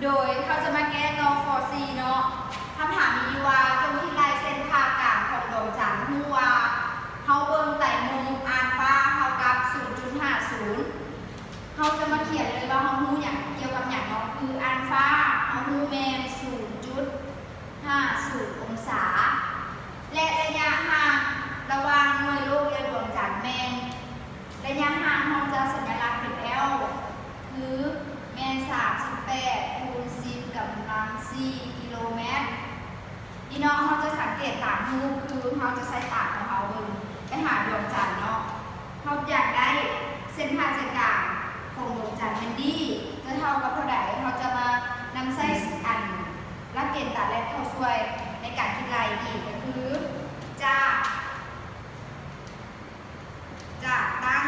โดยเขาจะมาแก้นอฟอซีเนาะคำถามมีว่าจงที่ลายเส้นผ่ากลางของดวงจันทร์ฮู้ว่าเขาเบิ่งไต่มุมอัลฟาเขากับ 0.50 เขาจะมาเขียนเลยว่าเขาฮู้อย่างเกี่ยวกับอย่างเนาะคืออัลฟาเขาฮู้แมน 0.50 องศาและระยะห่างระหว่างหน่วยโลกและดวงจันทร์แมนระยะห่างเขาจะสัญลักษณ์เป็น L คือแมน38คูณ10กำลัง4กิโลเมตรพี่น้องเขาจะสังเกตต่างรูปคือเขาจะใช้ปากของเขาเบิ่งไปหาดวงจันทร์เนาะเขาอยากได้เส้นผ่าศูนย์กลางของดวงจันทร์มันดีจะเท่ากับเท่าไหร่เขาจะมานำไส้อันลักเกณฑ์ตัดและเข้าช่วยในการคิดลายอีกก็คือจากตั้ง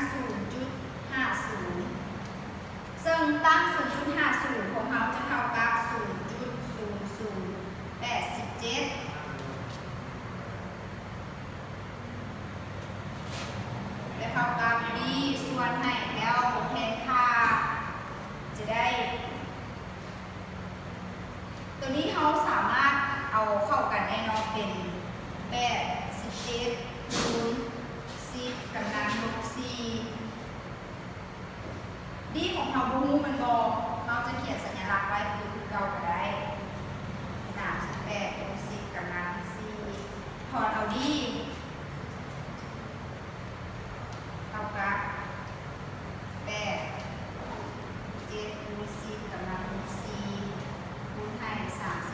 0.50 ซึ่งตั้ง 0.50 ของเขาจะเท่ากับ 0.0087 และเท่ากับ d ส่วนให้ l แทนค่าจะได้ตัวนี้เขาสามารถเอาเข้ากันได้เนาะเป็น87คูณ10กำลัง4ดีของเขาบูมันบอกเขาจะเขียนสัญลักษณ์ไว้คือเก่าก็ได้38คูณ10กำลัง4พอเอาดีเท่ากับ7คูณ10กำลัง4คูณให้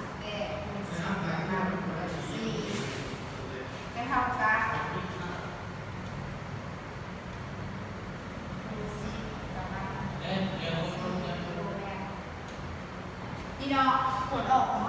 38คูณ10กำลัง4ได้เท่ากับนี่เนาะผลออกของ